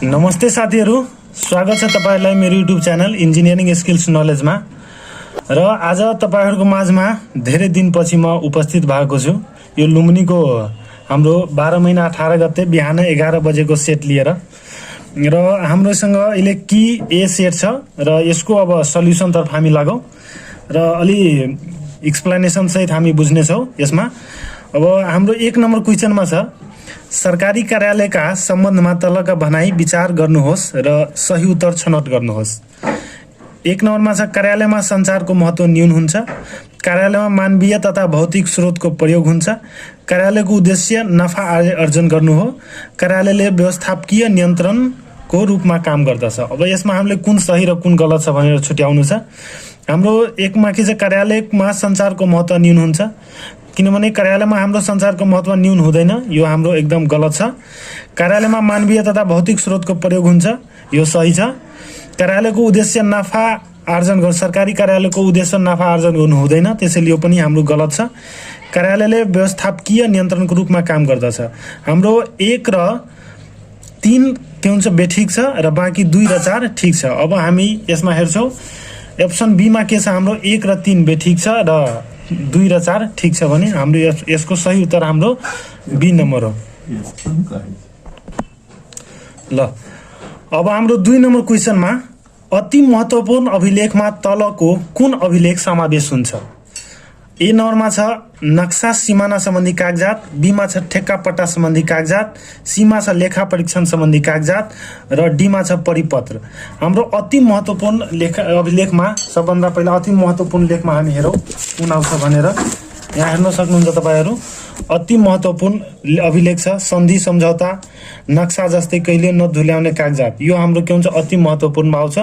नमस्ते साथीहरु, स्वागत छ तपाईहरुलाई मेरो युट्युब च्यानल इन्जिनियरिङ स्किल्स नलेजमा। र आज तपाईहरुको माझमा धेरै दिनपछि म उपस्थित भएको छु। यो लुम्बिनीको हाम्रो 12 महिना 18 गते बिहान 11 बजेको सेट लिएर र हाम्रोसँग अहिले की ए सेट छ र यसको अब सल्युसन तर्फ हामी लागौं र अलि एक्सप्लेनेसन सहित हामी बुझ्ने छौं। यसमा अब हाम्रो 1 नम्बर क्वेशनमा छ, सरकारी कार्यालयका सम्बन्धमा तलका भनाई विचार गर्नुहोस् र सही उत्तर छनौट गर्नुहोस्। 1 नम्बरमा छ, कार्यालयमा सञ्चारको महत्व न्यून हुन्छ, कार्यालयमा मानवीय तथा भौतिक स्रोतको प्रयोग हुन्छ, कार्यालयको उद्देश्य नफा आर्जन गर्नु हो, कार्यालयले व्यवस्थापकीय नियन्त्रणको रूपमा काम गर्दछ। अब यसमा हामीले कुन सही र कुन गलत छ भनेर छुट्याउनु छ। हाम्रो 1 मा के छ, कार्यालयमा सञ्चारको महत्व न्यून हुन्छ, किनभने कार्यालयमा हाम्रो सञ्चारको महत्व न्यून हुँदैन, यो हाम्रो एकदम गलत छ। कार्यालयमा मानवीय तथा भौतिक स्रोतको प्रयोग हुन्छ, यो सही छ। कार्यालयको उद्देश्य नफा आर्जन गर्नु, सरकारी कार्यालयको उद्देश्य नफा आर्जन गर्नु हुँदैन, त्यसैले यो पनि हाम्रो गलत छ। कार्यालयले व्यवस्थापकीय नियन्त्रणको रूपमा काम गर्दछ। हाम्रो 1 र 3 के हुन्छ बेठिक छ र बाँकी 2 र 4 ठीक छ। अब हामी यसमा हेर्छौं, अप्सन बी मा के छ, हाम्रो 1 र 3 बेठिक छ र 2 र 4 ठीक छ भने हाम्रो यसको सही उत्तर हाम्रो बी नम्बर हो। ल अब हाम्रो 2 नम्बर क्वेशनमा अति महत्त्वपूर्ण अभिलेखमा तलको कुन अभिलेख समावेश हुन्छ? ए नम्बरमा छ नक्सा सिमाना सम्बन्धी कागजात, बी मा छ ठेक्का पट्टा सम्बन्धी कागजात, सी मा छ लेखा परीक्षण सम्बन्धी कागजात र डी मा छ परिपत्र। हाम्रो अति महत्त्वपूर्ण अभिलेखमा सबभन्दा पहिला अति महत्त्वपूर्ण लेखमा हामी हेरौं कुन आउँछ भनेर। यहाँ हेर्न सक्नुहुन्छ तपाईहरु, अति महत्त्वपूर्ण अभिलेख छ सन्धि सम्झौता, नक्सा जस्तै कहिले नधुल्याउने कागजात। यो हाम्रो के हुन्छ अति महत्त्वपूर्णमा आउँछ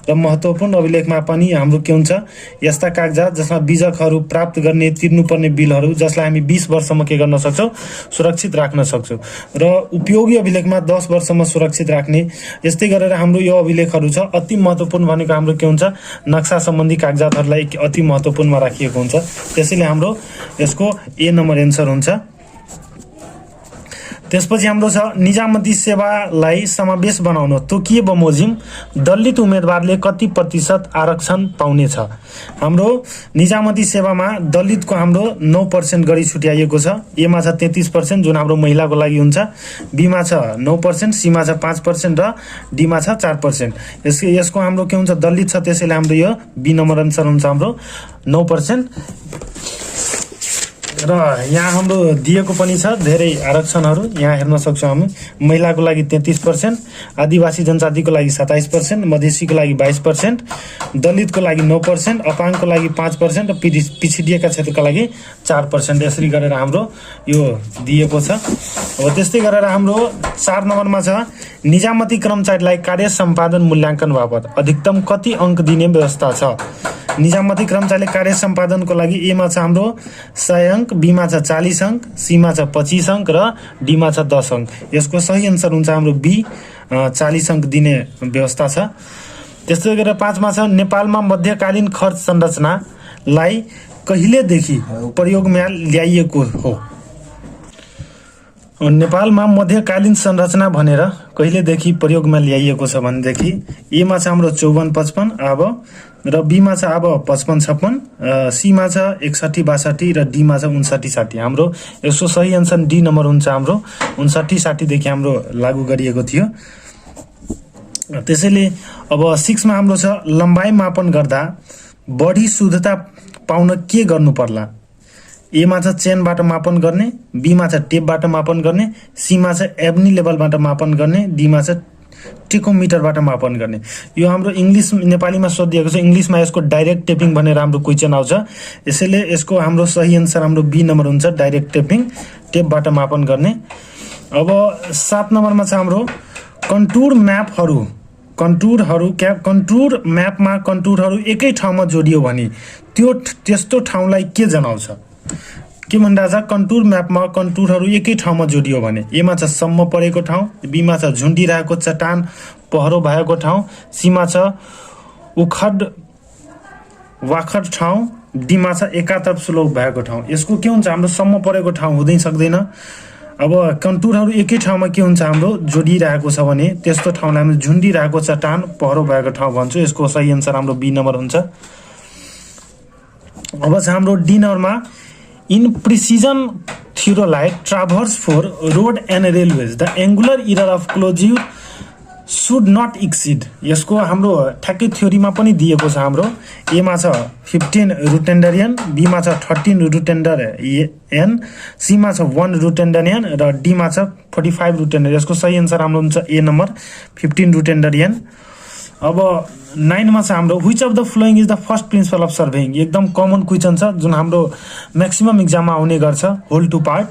र महत्त्वपूर्ण अभिलेखमा पनि हाम्रो के हुन्छ यस्ता कागजात जसमा बीजकहरू प्राप्त गर्ने तिर्नुपर्ने बिलहरू जसलाई हामी 20 वर्षसम्म के गर्न सक्छौं सुरक्षित राख्न सक्छौं र उपयोगी अभिलेखमा 10 वर्षसम्म सुरक्षित राख्ने। यस्तै गरेर हाम्रो यो अभिलेखहरू छ। अति महत्त्वपूर्ण भनेको हाम्रो के हुन्छ नक्सा सम्बन्धी कागजातहरूलाई अति महत्त्वपूर्णमा राखिएको हुन्छ, त्यसैले हाम्रो यसको ए नम्बर एन्सर हुन्छ। त्यसपछि हाम्रो छ निजामती सेवालाई समावेश बनाउन तोकिए बमोजिम दलित उम्मेदवारले कति प्रतिशत आरक्षण पाउने छ? हाम्रो निजामती सेवामा दलितको हाम्रो 9% गरी छुट्याइएको छ। ए मा छ 33% जुन हाम्रो महिलाको लागि हुन्छ, बी मा छ 9%, सी मा छ 5% र डी मा छ 4%। यसको हाम्रो के हुन्छ दलित छ, त्यसैले हाम्रो यो बी नम्बर आन्सर हुन्छ हाम्रो 9%। र यहाँ हाम्रो दिएको पनि छ धेरै आरक्षणहरू, यहाँ हेर्न सक्छौं हामी। महिलाको लागि 33%, आदिवासी जनजातिको लागि 27%, मधेसीको लागि 22%, दलितको लागि 9%, अपाङ्गको लागि 5% र पिछडिएका क्षेत्रका लागि 4%। यसरी गरेर हाम्रो यो दिएको छ। अब त्यस्तै गरेर हाम्रो 4 नम्बरमा छ निजामती कर्मचारीलाई कार्य सम्पादन मूल्याङ्कन बापत अधिकतम कति अंक दिने व्यवस्था छ? निजामती कर्मचारीले कार्य सम्पादनको लागि ए मा छ हाम्रो 100 अंक, बी मा छ 40 अंक, सी मा छ 25 अंक र डी मा छ 10 अंक। यसको सही आन्सर हुन्छ हाम्रो बी 40 अंक दिने व्यवस्था छ। त्यस्तै गरेर 5 मा छ नेपालमा मध्यकालीन खर्च संरचनालाई कहिलेदेखि प्रयोगमा ल्याइएको हो? नेपालमा मध्यकालीन संरचना भनेर कहिलेदेखि प्रयोगमा ल्याइएको छ भनेदेखि ए मा छ हाम्रो 54-55 अब र बी मा छ अब 55-56, सी मा छ 61-62 र डी मा छ 59-60। हाम्रो यसको सही आन्सर डी नम्बर हुन्छ हाम्रो 59-60 देखि हाम्रो लागू गरिएको थियो। त्यसैले अब 6 मा हाम्रो छ लम्बाई मापन गर्दा बढी शुद्धता पाउन के गर्नु पर्ला? ए मा छ चेनबाट मापन गर्ने, बी मा छ टेपबाट मापन गर्ने, सी मा छ एब्नी लेभलबाट मापन गर्ने, डी मा छ टेकोमिटरबाट मापन गर्ने। यो हाम्रो इंग्लिश नेपालीमा सोधिएको छ, इंग्लिशमा यसको डाइरेक्ट टेपिङ भनेर हाम्रो क्वेशन आउँछ। यसैले यसको हाम्रो सही आन्सर हाम्रो बी नम्बर हुन्छ डाइरेक्ट टेपिङ, टेपबाट मापन गर्ने। अब 7 नम्बरमा छ हाम्रो कन्टुर म्यापहरू। कन्टुर म्यापमा कन्टुरहरू एकै ठाउँमा जोडियो भने त्यस्तो ठाउँलाई के जनाउँछ? के भनिरहेछ कन्टुर म्यापमा कन्टुरहरू एकै ठाउँमा जोडियो भने ए मा छ सम्म परेको ठाउँ, बी मा छ झुन्डिरहेको चट्टान पहरो भएको ठाउँ, सी मा छ उखड वाखड ठाउँ, डी मा छ एकातर्फ स्लोप भएको ठाउँ। यसको के हुन्छ हाम्रो सम्म परेको ठाउँ हुँदै सक्दैन, अब कन्टुरहरू एकै ठाउँमा के हुन्छ हाम्रो जोडिरहेको छ भने त्यस्तो ठाउँलाई हामी झुन्डिरहेको चट्टान पहरो भएको ठाउँ भन्छौँ। यसको सही आन्सर हाम्रो बी नम्बर हुन्छ। अब छ हाम्रो डी नम्बरमा in precision theodolite traverse for road and railways the angular error of closure should not exceed. यसको हाम्रो ठ्याक्कै थ्योरीमा पनि दिएको छ। हाम्रो एमा छ 15 रुटेन्डरियन, बीमा छ 13 रुटेन्डरियन, सीमा छ 1 रुटेन्डरियन र डीमा छ 45 रुटेन्डरियन। यसको सही आन्सर हाम्रो हुन्छ ए नम्बर 15 रुटेन्डरियन। अब 9 मा छ हाम्रो which of the following is the first principle of surveying. एकदम कमन क्वेसन छ जुन हाम्रो म्याक्सिमम एक्जाममा आउने गर्छ। Whole to part,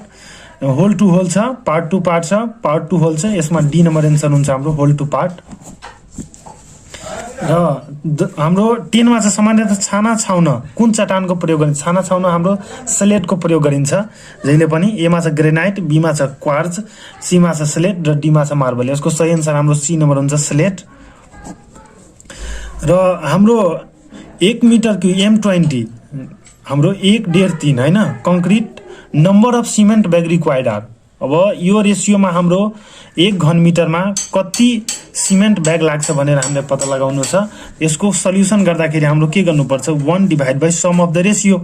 whole to whole छ, पार्ट टु पार्ट छ, पार्ट टु होल छ। यसमा डी नम्बर एन्सर हुन्छ हाम्रो होल टु पार्ट। र हाम्रो 10 मा छ सामान्यतः छाना छाउन कुन चट्टानको प्रयोग गरिन्छ। छाना छाउन हाम्रो स्लेटको प्रयोग गरिन्छ जहिले पनि। एमा छ ग्रेनाइट, बीमा छ क्वार्ज, सीमा छ स्लेट र डीमा छ मार्बल। यसको सही आन्सर हाम्रो सी नम्बर हुन्छ स्लेट। र हाम्रो 1 मिटर क्युब M20 हाम्रो 1.3 हैन concrete number of cement bag required are. अब यो रेसियोमा हाम्रो 1 घन मिटरमा कति सिमेन्ट ब्याग लाग्छ भनेर हामीले पत्ता लगाउनु छ। यसको सल्युसन गर्दाखेरि हाम्रो के गर्नुपर्छ 1 divide by sum of the ratio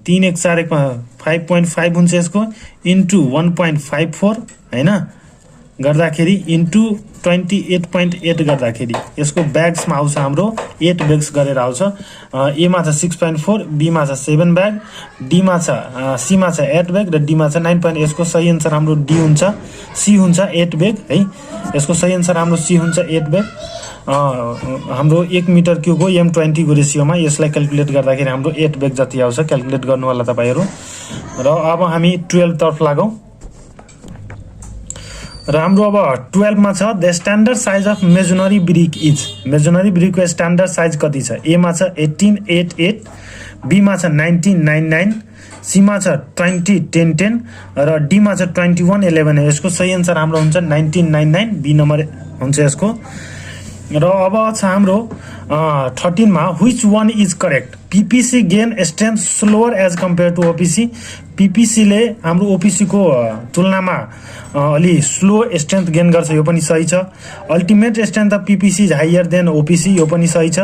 3 1 4 1 5.5 हुन्छ यसको इन्टु 1.54 हैन गर्दाखेरि इन्टु 28.8 गर्दाखेरि यसको ब्याग्समा आउँछ हाम्रो 8 ब्याग्स गरेर आउँछ। एमा छ 6.4, बीमा छ 7 ब्याग, डीमा छ सीमा छ 8 ब्याग र डीमा छ 9. यसको सही आन्सर हाम्रो डी हुन्छ, सी हुन्छ 8 ब्याग है। यसको सही आन्सर हाम्रो सी हुन्छ 8 ब्याग। हाम्रो 1 मिटर क्युबको M20 को रेसियोमा यसलाई क्याल्कुलेट गर्दाखेरि हाम्रो 8 ब्याग जति आउँछ। क्याल्कुलेट गर्नु होला तपाईहरु। र अब हामी 12 तर्फ लागौं। र हाम्रो अब 12 मा छ the standard size of मेजोनरी brick is. मेजोनरी brick को स्ट्यान्डर्ड साइज कति छ। ए मा छ 1888, बी मा छ 1999, सी मा छ 2010 र डी मा छ 2111। यसको सही आन्सर हाम्रो हुन्छ 1999, बी नम्बर हुन्छ यसको। र अब छ हाम्रो 13 मा which one is correct. PPC gain strength slower as compare to OPC. PPC ले हाम्रो ओपीसी को तुलनामा अलि स्लो स्ट्रेन्थ गेन गर्छ, यो पनि सही छ। Ultimate strength of PPC is higher than OPC, यो पनि सही छ।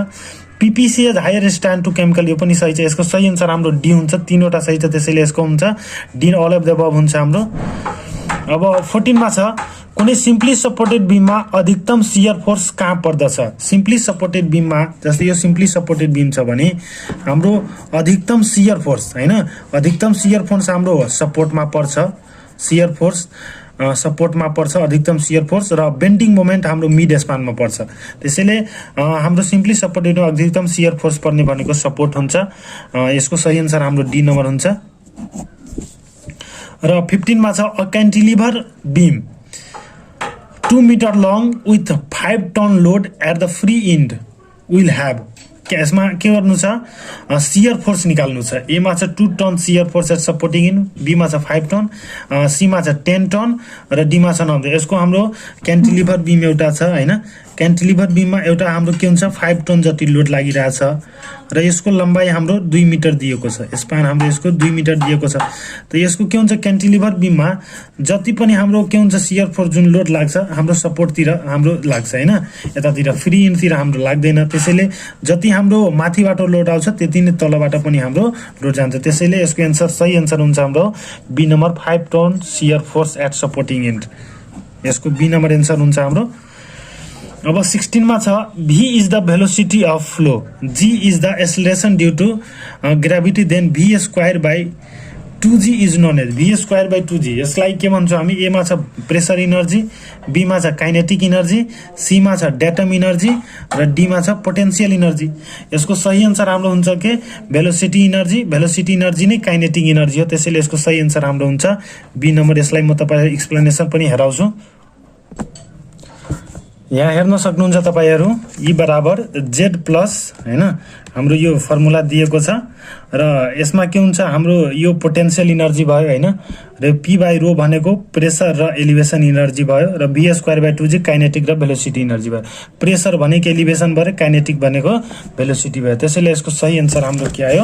PPC is higher stand to chemical, यो पनि सही छ। यसको सही आन्सर हाम्रो डी हुन्छ। 3 वटा सही छ त्यसैले यसको हुन्छ D all of the above हुन्छ हाम्रो। अब 14 मा छ कुनै सिम्पली सपोर्टेड बीममा अधिकतम शियर फोर्स कहाँ पर्दछ। सिम्पली सपोर्टेड बीममा जस्तै यो सिम्पली सपोर्टेड बीम छ भने हाम्रो अधिकतम शियर फोर्स हैन, अधिकतम शियर फोर्स हाम्रो सपोर्टमा पर्छ। शियर फोर्स सपोर्टमा पर्छ अधिकतम शियर फोर्स र बेन्डिङ मोमेन्ट हाम्रो मिड स्पानमा पर्छ। त्यसैले हाम्रो सिम्पली सपोर्टेड अधिकतम शियर फोर्स पर्ने भनेको सपोर्ट हुन्छ। यसको सही आन्सर हाम्रो डी नम्बर हुन्छ। र 15 मा छ a cantilever beam 2 meter long with 5 ton load at the free end will have। यसमा के गर्नु छ शियर फोर्स निकाल्नु छ। ए मा छ 2 ton shear force at supporting end, B मा छ 5 टन, सी मा छ 10 टन र डी मा छ 9। यसको हाम्रो क्यान्टिलिभर बीम एउटा छ हैन। क्यान्टिलिभर बीममा एउटा हाम्रो के हुन्छ 5 टन जति लोड लागिरहेछ र यसको लम्बाइ हाम्रो 2 मिटर दिएको छ। स्पान हाम्रो यसको 2 मिटर दिएको छ। त यसको के हुन्छ क्यान्टिलिभर बीममा जति पनि हाम्रो के हुन्छ शियर फोर्स जुन लोड लाग्छ हाम्रो सपोर्टतिर हाम्रो लाग्छ हैन, यतातिर फ्री इनतिर हाम्रो लाग्दैन। त्यसैले जति हाम्रो माथिबाट लोड आउँछ त्यति नै तलबाट पनि हाम्रो लोड जान्छ। त्यसैले यसको आन्सर सही आन्सर हुन्छ हाम्रो B number 5 ton shear force at supporting end. यसको बी नम्बर आन्सर हुन्छ हाम्रो। अब 16 मा छ v is the velocity of flow, g is the acceleration due to gravity, then v square by 2g is known as v square by 2g। यसलाई के भन्छौँ हामी। ए मा छ प्रेसर इनर्जी, बी मा छ काइनेटिक इनर्जी, सी मा छ डेटम इनर्जी र डी मा छ पोटेन्शियल इनर्जी। यसको सही आन्सर हाम्रो हुन्छ के भेलोसिटी इनर्जी। भेलोसिटी इनर्जी नै काइनेटिक इनर्जी हो। त्यसैले यसको सही आन्सर हाम्रो हुन्छ बी नम्बर। यसलाई म तपाईहरुलाई एक्सप्लेनेसन पनि हेराउँछु। यहाँ हेर्न सक्नुहुन्छ तपाईहरु E बराबर Z प्लस हैन, हाम्रो यो फर्मुला दिएको छ र यसमा के हुन्छ हाम्रो यो पोटेन्शियल इनर्जी भयो हैन, र P बाइ रो भनेको प्रेसर र एलिभेसन इनर्जी भयो र V square by 2g kinetic र भेलोसिटी इनर्जी भयो। प्रेसर भनेको एलिभेसन भयो, काइनेटिक भनेको भेलोसिटी भयो। त्यसैले यसको सही आन्सर हाम्रो के आयो,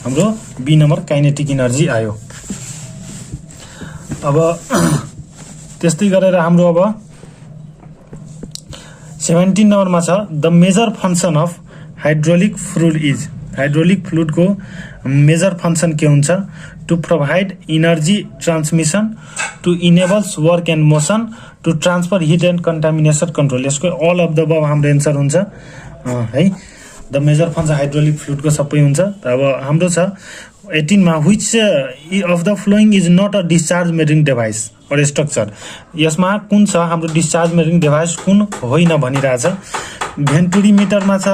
हाम्रो बी नम्बर काइनेटिक इनर्जी आयो। अब त्यस्तै गरेर हाम्रो अब 17 नम्बरमा छ the major function of hydraulic fluid is. Hydraulic fluid को मेजर फंक्शन के हुन्छ to provide energy transmission, to enables work and motion, to transfer heat and contamination control. यसको अल अफ द अबव हाम्रो एन्सर हुन्छ है। The major function hydraulic fluid को सबै हुन्छ। अब हाम्रो छ 18 मा which of the following is not a discharge measuring device or structure. यसमा कुन छ हाम्रो डिस्चार्ज मेजरिङ डिभाइस कुन होइन भनिरहेछ। भेन्टुरीमिटरमा छ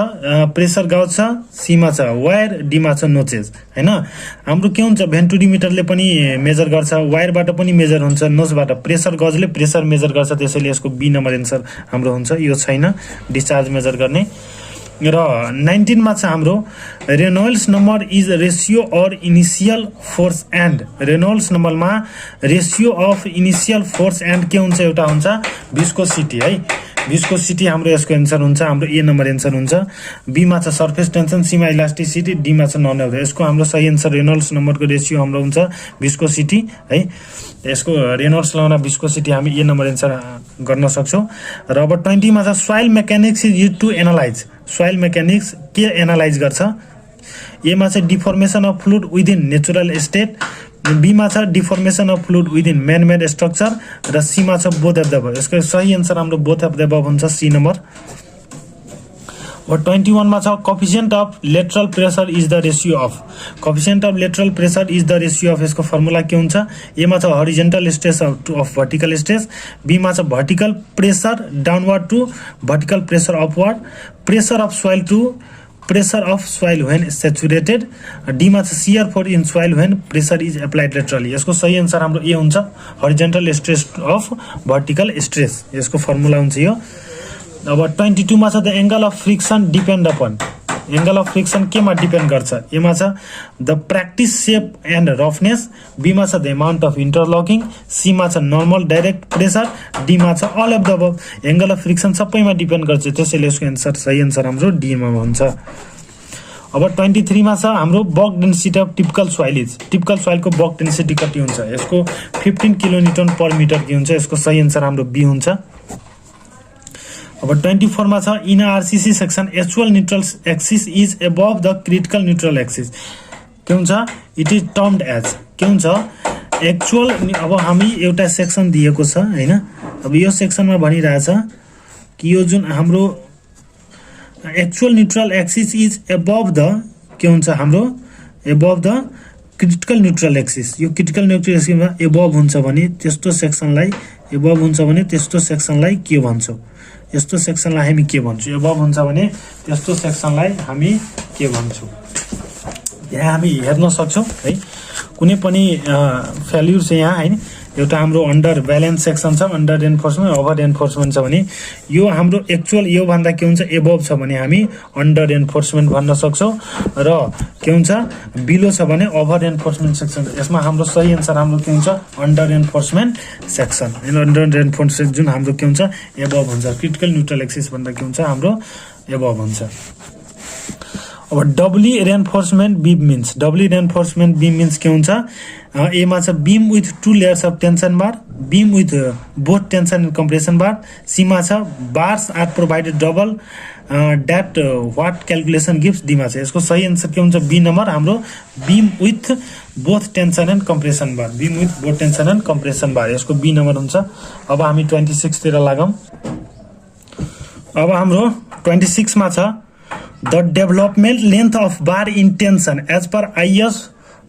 प्रेसर गाउज छ, सी मा छ वायर, डी मा छ नोचेस हैन। हाम्रो के हुन्छ भेन्टुरीमिटरले पनि मेजर गर्छ, वायरबाट पनि मेजर हुन्छ, नोचबाट प्रेसर गजले प्रेसर मेजर गर्छ, त्यसैले यसको बी नम्बर एन्सर हाम्रो हुन्छ। यो छैन डिस्चार्ज मेजर गर्ने। र 19 मा छ हाम्रो रेनॉल्ड्स नंबर इज रेशियो और इनिशियल फोर्स एंड। रेनॉल्ड्स नंबरमा ratio of initial force and के हुन्छ एउटा हुन्छ विस्कोसिटी है। विस्कोसिटी हाम्रो यसको एन्सर हुन्छ, हाम्रो ए नम्बर एन्सर हुन्छ। बी मा छ सरफेस टेन्सन, सी मा इलास्टिसिटी, डी मा छ नन एभरेज। यसको हाम्रो सही एन्सर रेनॉल्ड्स नम्बरको रेशियो हाम्रो हुन्छ विस्कोसिटी है। यसको रेनॉल्ड्स नम्बरमा विस्कोसिटी हामी ए नम्बर एन्सर गर्न सक्छौं। र अब 20 मा छ soil mechanics is used to analyse. Soil mechanics के एनालाइज गर्छ। ए मा छ deformation of fluid within natural state, B मा छ deformation of fluid within man made structure, र सी मा छ बोथ अफ द अबव। यसको सही एन्सर हाम्रो बोथ अफ द अबव हुन्छ, सी नम्बर। और 21 मा छ coefficient of lateral pressure is the ratio of. Coefficient of lateral pressure is the ratio of. यसको फर्मुला के हुन्छ। ए मा छ horizontal stress of vertical stress, B मा छ vertical pressure downward to vertical pressure upward, pressure of soil to pressure of soil when saturated, D मा छ shear force in soil when pressure is applied laterally. यसको सही answer हाम्रो A हुन्छ horizontal stress of vertical stress. यसको formula हुन्छ यो। अब 22 मा छ the angle of friction depend upon. Angle of friction केमा डिपेन्ड गर्छ। ए मा छ the practice shape and roughness, B मा छ the amount of interlocking, C मा छ नर्मल डाइरेक्ट प्रेशर, डी मा छ all of the above. Angle of friction सबैमा डिपेन्ड गर्छ, त्यसैले यसको एन्सर सही एन्सर हाम्रो डी मा हुन्छ। अब 23 मा छ हाम्रो bulk density of typical soil is. Typical सोइलको बक डेन्सिटी कति हुन्छ। यसको 15 किलोन्युटन पर मिटर के हुन्छ। यसको सही एन्सर हाम्रो बी हुन्छ। अब 24 मा छ in RCC section actual neutral axis is above the critical neutral axis. के हुन्छ इट इज टर्म्ड एज के हुन्छ एक्चुअल। अब हामी एउटा सेक्सन दिएको छ हैन। अब यो सेक्सनमा भनिरहेछ कि यो जुन हाम्रो actual neutral axis is above the के हुन्छ हाम्रो above the critical neutral axis. यो क्रिटिकल न्यूट्रल एक्सिसमा अबव हुन्छ भने त्यस्तो सेक्सनलाई अबव हुन्छ भने त्यस्तो सेक्सनलाई के भन्छौं। यस्तो सेक्सनलाई हामी के भन्छौं। अबव हुन्छ भने त्यस्तो सेक्सनलाई हामी के भन्छौं। यहाँ हामी हेर्न सक्छौं है कुनै पनि फेल्युर चाहिँ यहाँ हैन। एउटा हाम्रो अन्डर ब्यालेन्स सेक्सन छ, अन्डर रेनफोर्समेन्ट, ओभर रेनफोर्समेन्ट छ भने यो हाम्रो एक्चुअल यो भन्दा के हुन्छ एबोभ छ भने हामी अन्डर रेनफोर्समेन्ट भन्न सक्छौं, र के हुन्छ बिलो छ भने ओभर रेनफोर्समेन्ट सेक्सन। यसमा हाम्रो सही एन्सर हाम्रो के हुन्छ अन्डर रेनफोर्समेन्ट सेक्सन। हैन अन्डर रेनफोर्समेन्ट जुन हाम्रो के हुन्छ एबोभ हुन्छ। क्रिटिकल न्यूट्रल एक्सिस भन्दा के हुन्छ हाम्रो एबोभ हुन्छ। अब doubly reinforcement beam means. Doubly reinforcement beam means के हुन्छ। ए मा छ beam with 2 layers of tension bar, beam with both tension and compression bar, C मा छ bars are provided double that what calculation gives, D मा छ। यसको सही आन्सर के हुन्छ बी नम्बर हाम्रो beam with both tension and compression bar. Beam with both tension and compression bar यसको बी नम्बर हुन्छ। अब हामी 26 तिर लागौं। अब हाम्रो 26 मा छ the development length of bar in tension as per IS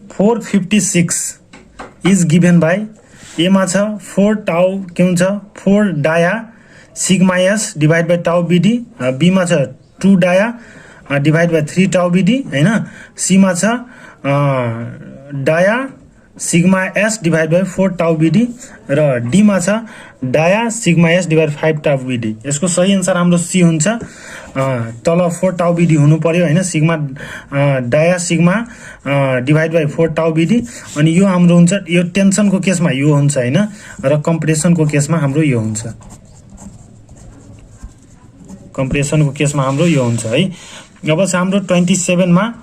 456 is given by A मा छ 4 tau के हुन्छ 4 dia sigma s divide by tau bd, b मा छ 2 डाया डिवाइड बाइ 3 टाउ bd हैन, c मा छ dia sigma s divide by 4 tau bd, र d मा छ डाया सिग्मा s डिवाइड 5 टाउ bd। यसको सही आन्सर हाम्रो c हुन्छ। तल 4 टाउ bd हुनु पर्यो हैन, sigma dia sigma divide by 4 tau bd। अनि यो हाम्रो हुन्छ यो टेन्सनको केसमा यो हुन्छ हैन, र कम्प्रेसनको केसमा हाम्रो यो हुन्छ। कम्प्रेसनको केसमा हाम्रो यो हुन्छ है। अब छ हाम्रो 27 मा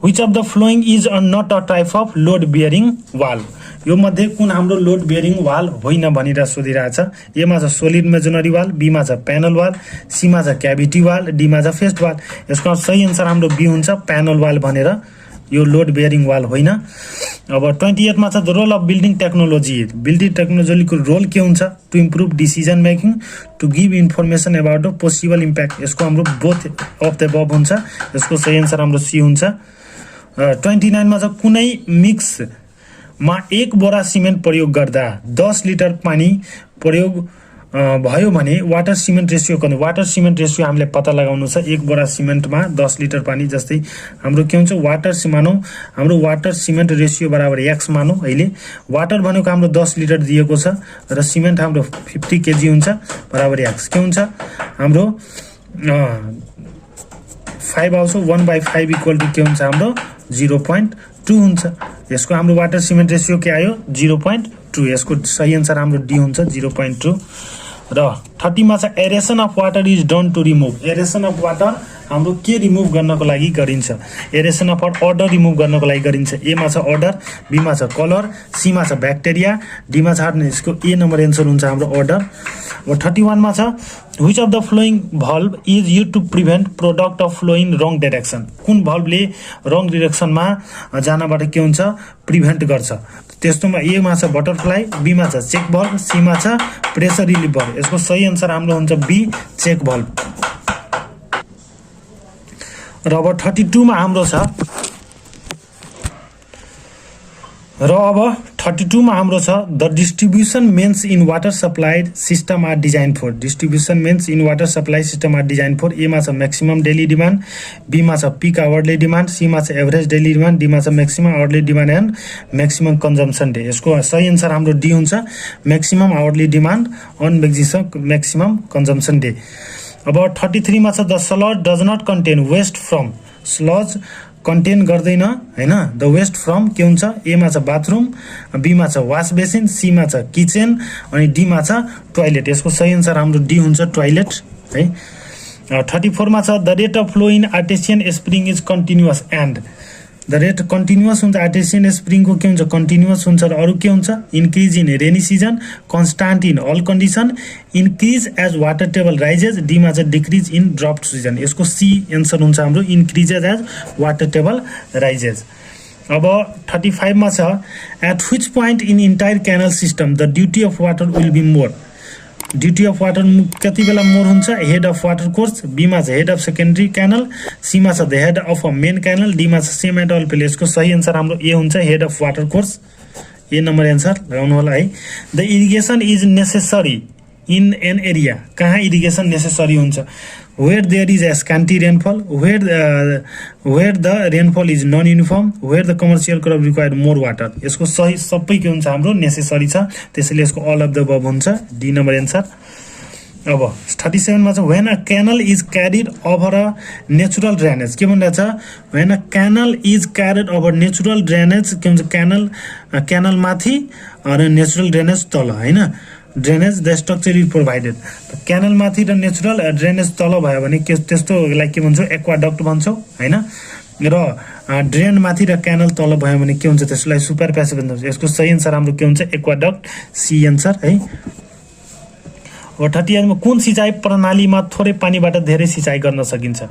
which of the following is not a type of load bearing wall। यो मध्ये कुन हाम्रो लोड बेयरिङ वाल होइन भनेर सोधिरहेछ। ए मा छ सोलिड मेजनरी वाल, बी मा छ प्यानल वाल, सी मा छ क्याभिटी वाल, डी मा छ फेस्ट वाल। यसको सही आन्सर हाम्रो बी हुन्छ प्यानल वाल भनेर, यो लोड बेयरिङ वाल होइन। अब 28 मा छ the role of building technology. Building टेक्नोलोजीको रोल के हुन्छ? To improve decision making, to give information about the possible impact. यसको हाम्रो बोथ अफ द अबभ हुन्छ। यसको सही आन्सर हाम्रो सी हुन्छ। 29 मा छ कुनै मिक्समा 1 बोरा सिमेन्ट प्रयोग गर्दा 10 लिटर पानी प्रयोग भयो भने वाटर सिमेन्ट रेसियो कति? वाटर सिमेन्ट रेसियो हामीले पत्ता लगाउनु छ। 1 बोरा सिमेन्टमा 10 लिटर पानी, जस्तै हाम्रो के हुन्छ वाटर मानौ, हाम्रो वाटर सिमेन्ट रेसियो बराबर x मानौ। अहिले वाटर भनेको हाम्रो 10 लिटर दिएको छ र सिमेन्ट हाम्रो 50 केजी हुन्छ बराबर x के हुन्छ हाम्रो 5 आउँछ। 1/5 इक्वल टु के हुन्छ हाम्रो 0.2 हुन्छ। यसको हाम्रो वाटर सिमेन्ट रेसियो के आयो 0.2। यसको सही आन्सर हाम्रो डी हुन्छ 0.2। र 30 मा छ aeration of water is done to remove. Aeration of water हाम्रो के रिमुभ गर्नको लागि गरिन्छ? एरेसन अफ अर्डर रिमुभ गर्नको लागि गरिन्छ। ए मा छ अर्डर, बी मा छ कलर, सी मा छ ब्याक्टेरिया, डी मा छ हार्डनेस। यसको ए नम्बर एन्सर हुन्छ हाम्रो अर्डर। अब 31 मा छ which of the following valve is use to prevent product of flowing wrong direction. कुन भल्भले रङ डिरेक्सनमा जानबाट के हुन्छ प्रिभेन्ट गर्छ? त्यस्तोमा ए मा छ बटरफ्लाई, बी मा छ चेक भल्भ, सी मा छ प्रेसर रिलिफ भल्भ। यसको सही आन्सर हाम्रो हुन्छ बी चेक भल्भ। र अब 32 मा हाम्रो छ the distribution mains in water supply system are design for. Distribution mains in water supply system are design for. A मा छ म्याक्सिमम डेली डिमान्ड, बी मा छ पिक आवरली डिमान्ड, सी मा छ एभरेज डेली डिमान्ड, डी मा छ maximum hourly demand and maximum consumption day. यसको सही आन्सर हाम्रो डी हुन्छ maximum hourly demand on maximum consumption day. अब 33 मा छ the sludge does not contain waste from. Sludge contain गर्दैन हैन। द वेस्ट फ्रम के हुन्छ? ए मा छ बाथरुम, बी मा छ वास बेसिन, सी मा छ किचन अनि डी मा छ टोयलेट। यसको सही आन्सर हाम्रो डी हुन्छ टोयलेट है। 34 मा छ the rate of flow in artesian spring is continuous and. The rate continuous हुन्छ आर्टेसियन स्प्रिङको के हुन्छ कन्टिन्युअस हुन्छ र अरू के हुन्छ increase in rainy season, constant in all condition, increase as water table rises, D मा चाहिँ डिक्रिज इन ड्रफ्ट सिजन। यसको सी एन्सर हुन्छ हाम्रो increases as water table rises. अब 35 मा छ at which point in entire canal system the duty of water will be more. Duty of water कति बेला मोर हुन्छ? Head of water course, B मा छ head of secondary canal, C मा छ the head of a main canal, D मा छ same and all place. यसको सही आन्सर हाम्रो ए हुन्छ head of water course. A number answer लगाउनु होला है। The irrigation is necessary in an area. कहाँ इरिगेसन नेसेसरी हुन्छ? Where there is scanty rainfall, where the rainfall is non uniform, where the commercial crop require more water. यसको सही सबै के हुन्छ हाम्रो नेसेसरी छ, त्यसैले यसको अल अफ द अबभ हुन्छ डी नम्बर एन्सर। अब 37 मा छ when a canal is carried over a natural drainage. के भनिरहेको छ? When a canal is carried over natural drainage के हुन्छ? क्यानल माथि र नेचुरल ड्रेनेज तल हैन। Drainage the structure is provided. Canal माथि र नेचुरल ड्रेनेज तल भयो भने के त्यस्तोलाई के भन्छौँ एक्वाडक्ट भन्छौँ हैन। र ड्रेन माथि र क्यानल तल भयो भने के हुन्छ त्यसलाई सुपर प्यासेज भन्छ। यसको सही आन्सर हाम्रो के हुन्छ एक्वाडक्ट, सी एन्सर है। 38 मा कुन सिँचाइ प्रणालीमा थोरै पानीबाट धेरै सिँचाइ गर्न सकिन्छ?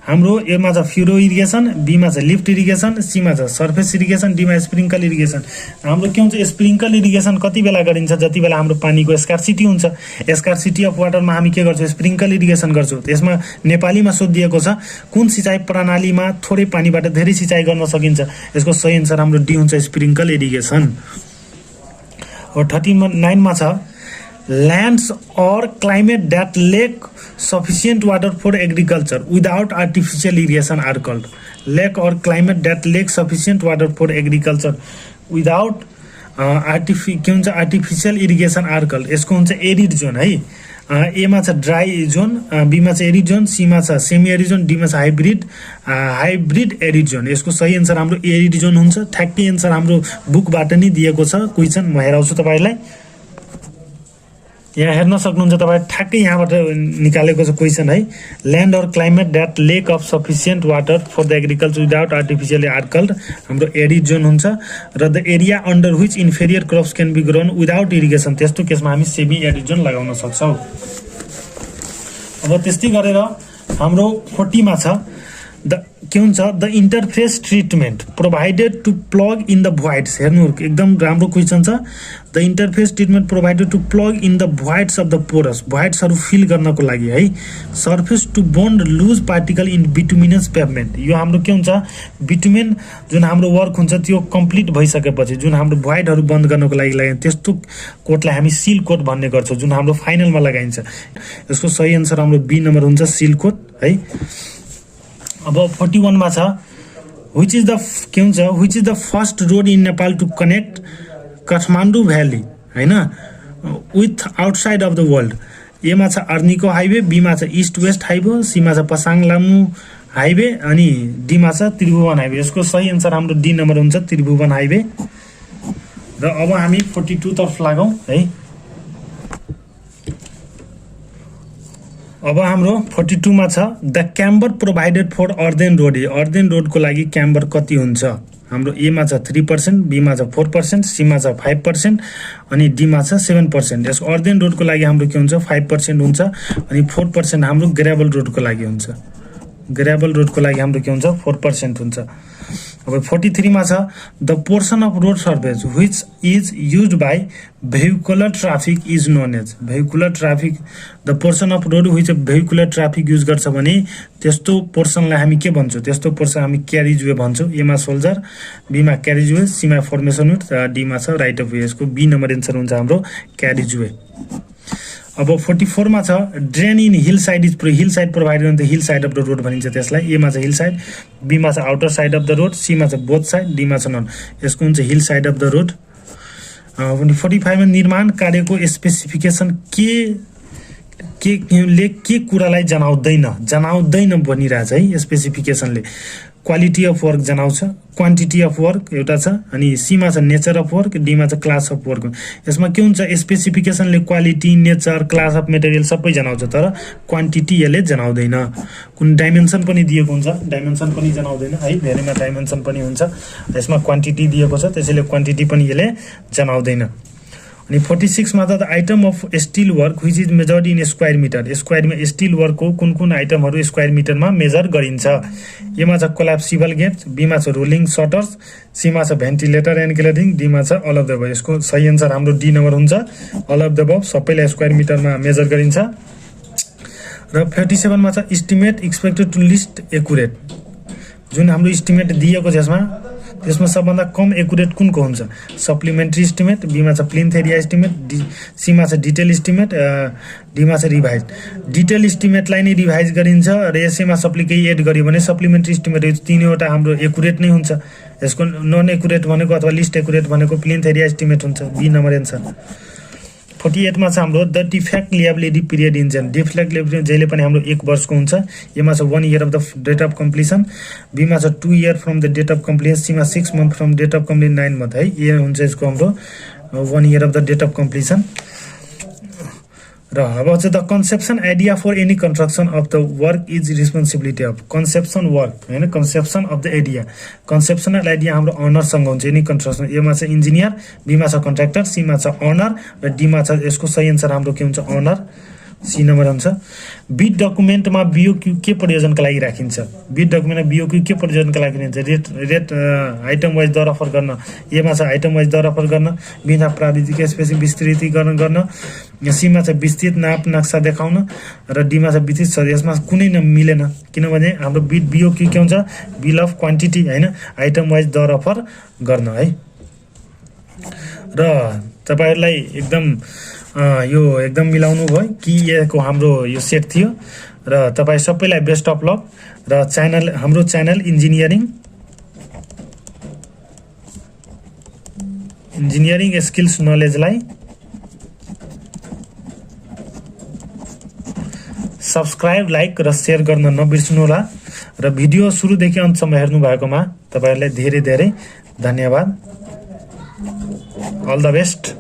हाम्रो ए मा छ फ्युरो इरिगेसन, बी मा छ लिफ्ट इरिगेसन, सी मा छ सर्फेस इरिगेसन, डी मा स्प्रिङ्कल इरिगेसन। हाम्रो के हुन्छ स्प्रिङ्कल इरिगेसन कति बेला गरिन्छ? जति बेला हाम्रो पानीको स्कार्सिटी हुन्छ। स्कार्सिटी अफ वाटरमा हामी के गर्छौँ? स्प्रिङ्कल इरिगेसन गर्छौँ। त्यसमा नेपालीमा सोधिएको छ कुन सिँचाइ प्रणालीमा थोरै पानीबाट धेरै सिँचाइ गर्न सकिन्छ? यसको सही आन्सर हाम्रो डी हुन्छ स्प्रिङ्कल इरिगेसन। 39 मा छ lands or climate that lack sufficient water for agriculture without artificial irrigation are called. Lake or climate that lack sufficient water for agriculture without artificial irrigation are called. यसको हुन्छ arid John है। ए मा छ dry John, be मा छ arid John, C मा छ semi arid John, D मा छ हाइब्रिड एरिड जोन। यसको सही आन्सर हाम्रो एरिड जोन हुन्छ। ठ्याक्कै आन्सर हाम्रो बुकबाट नै दिएको छ क्वेसन, म हेराउँछु तपाईहरुलाई। यहाँ हेर्न सक्नुहुन्छ तपाईँ ठ्याक्कै यहाँबाट निकालेको छ क्वेसन है। Land or climate that lack of sufficient water for the agriculture without artificially आर्कल्ड हाम्रो एरिड जोन हुन्छ र the area under which inferior crops can be grown without irrigation, त्यस्तो केसमा हामी सेमी एरिड जोन लगाउन सक्छौँ। अब त्यस्तै गरेर हाम्रो 40 मा छ के हुन्छ the interface treatment provided to plug in the voids. हेर्नु एकदम राम्रो क्वेसन छ। The interface treatment provided to plug in the voids of the porous, भोइड्सहरू फिल गर्नको लागि है। Surface to bond loose particle in bituminous pavement, यो हाम्रो के हुन्छ बिटुमेन जुन हाम्रो वर्क हुन्छ त्यो कम्प्लिट भइसकेपछि जुन हाम्रो भोइडहरू बन्द गर्नको लागि लगाइन्छ त्यस्तो कोटलाई हामी सिल कोट भन्ने गर्छौँ जुन हाम्रो फाइनलमा लगाइन्छ। यसको सही एन्सर हाम्रो बी नम्बर हुन्छ सिल कोट है। अब 41 मा छ which is the first road in Nepal to connect Kathmandu valley हैन with outside of the world. एमा छ अर्निको हाइवे, बीमा छ इस्ट वेस्ट हाइवे, सीमा छ पसाङ लामु हाइवे अनि डीमा छ त्रिभुवन हाइवे। यसको सही एन्सर हाम्रो डी नम्बर हुन्छ त्रिभुवन हाइवे। र अब हामी 42 तर्फ लागौँ है। अब हाम्रो 42 मा छ the camber provided for ordinary road. Ordinary रोडको लागि क्याम्बर कति हुन्छ हाम्रो एमा छ 3%, बीमा छ 4%, सीमा छ 5% अनि डीमा छ 7%। यसको अर्देन रोडको लागि हाम्रो के हुन्छ 5% हुन्छ अनि 4% हाम्रो ग्रेभल रोडको लागि हुन्छ। ग्रेभल रोडको लागि हाम्रो के हुन्छ 4% हुन्छ। अब 43 मा छ the portion of road surface which is used by vehicular traffic is known as. Vehicular traffic the portion of road which vehicular traffic use गर्छ भने त्यस्तो पोर्सनलाई हामी के भन्छौँ, त्यस्तो पोर्सन हामी क्यारिज वे भन्छौँ। एमा सोल्जर, बीमा क्यारिज वे, सीमा फर्मेसन वेट र डीमा छ राइट अफ वे। यसको बी नम्बर एन्सर हुन्छ हाम्रो क्यारिज वे। अब 44 मा छ drain in hill side is hill side provided on the hill side of the road भनिन्छ त्यसलाई। एमा छ हिल साइड, बीमा छ outer side of the road, सीमा छ बोथ साइड, डीमा छ नन। यसको हुन्छ hill side of the road. 45 मा निर्माण कार्यको स्पेसिफिकेसन के कुरालाई जनाउँदैन भनिरहेछ है। स्पेसिफिकेसनले क्वालिटी अफ वर्क जनाउँछ, क्वान्टिटी अफ वर्क एउटा छ अनि सीमा छ नेचर अफ वर्क, डीमा छ क्लास अफ वर्क। यसमा के हुन्छ स्पेसिफिकेसनले quality, nature, class of material सबै जनाउँछ तर क्वान्टिटी यसले जनाउँदैन। कुन डाइमेन्सन पनि दिएको हुन्छ, डाइमेन्सन पनि जनाउँदैन है। धेरैमा डाइमेन्सन पनि हुन्छ, यसमा क्वान्टिटी दिएको छ त्यसैले क्वान्टिटी पनि यसले जनाउँदैन। अनि 46 मा त item of steel work which is measured in square metre. स्क्वायरमा स्टिल वर्कको कुन कुन आइटमहरू स्क्वायर मिटरमा मेजर गरिन्छ। एमा छ कोल्याप्सिबल गेट्स, बीमा छ रोलिङ सटर्स, सीमा छ भेन्टिलेटर एन्ड क्लेडिङ, डीमा छ अल अफ द अबभ। यसको सही एन्सर हाम्रो डी नम्बर हुन्छ अल अफ द अबभ। सबैलाई स्क्वायर मिटरमा मेजर गरिन्छ। र 47 मा छ estimate expected to least accurate. जुन हाम्रो इस्टिमेट दिएको छ त्यसमा सबभन्दा कम एकुरेट कुनको हुन्छ सप्लिमेन्ट्री इस्टिमेट, बीमा छ प्लिन्थ एरिया इस्टिमेट, सीमा छ डिटेल इस्टिमेट, डीमा छ रिभाइज। डिटेल इस्टिमेटलाई नै रिभाइज गरिन्छ र यसैमा सबले केही एड गर्यो भने सप्लिमेन्ट्री इस्टिमेट तीनवटा हाम्रो एकुरेट नै हुन्छ। यसको नन एकुरेट भनेको अथवा लिस्ट एकुरेट भनेको प्लिन्थ एरिया इस्टिमेट हुन्छ। B number answer. 48 मा छ हाम्रो the defect liability period in gen. Defect liability जहिले पनि हाम्रो 1 वर्षको हुन्छ। एमा छ 1 year of the date of completion, बीमा छ 2 year from the date of completion, सीमा 6 month from date of completion 9 month है। ये हुन्छ यसको हाम्रो 1 year of the date of completion. र अब चाहिँ the conception idea for any construction of the work is responsibility of conception work होइन conception of the idea. Conceptional idea हाम्रो अनरसँग हुन्छ एनी कन्स्ट्रक्सन। एमा छ इन्जिनियर, बीमा छ कन्ट्र्याक्टर, सीमा छ अनर र डीमा छ यसको सही एन्सर हाम्रो के हुन्छ अनर। सी नम्बर हुन्छ। बिड डकुमेन्टमा बिओक्यू के प्रयोजनका लागि राखिन्छ। बिड डकुमेन्टमा बिओक्यू के प्रयोजनका लागि राखिन्छ रेट आइटम वाइज दर अफर गर्न, एमा छ आइटम वाइज दर अफर गर्न, बीमा प्राविधिक स्पेसिफिक विस्तृतीकरण गर्न, सीमा छ विस्तृत नाप नक्सा देखाउन र डीमा छ विस्तृत छ। यसमा कुनै मिलेन किनभने हाम्रो बिड बिओक्यू के हुन्छ बिल अफ क्वान्टिटी होइन आइटम वाइज दर अफर गर्न है। र तपाईहरुलाई एकदम यो एकदम मिलाउनु भयो कि यको हाम्रो यो सेट थियो र तपाई सबैलाई बेस्ट अफ लक। र हाम्रो च्यानल इन्जिनियरिङ स्किल्स नलेजलाई सब्स्क्राइब, लाइक र शेयर गर्न नबिर्सनुहोला र भिडियो सुरुदेखि अन्तसम्म हेर्नु भएकोमा तपाईहरुलाई धेरै धेरै धन्यवाद। All the best.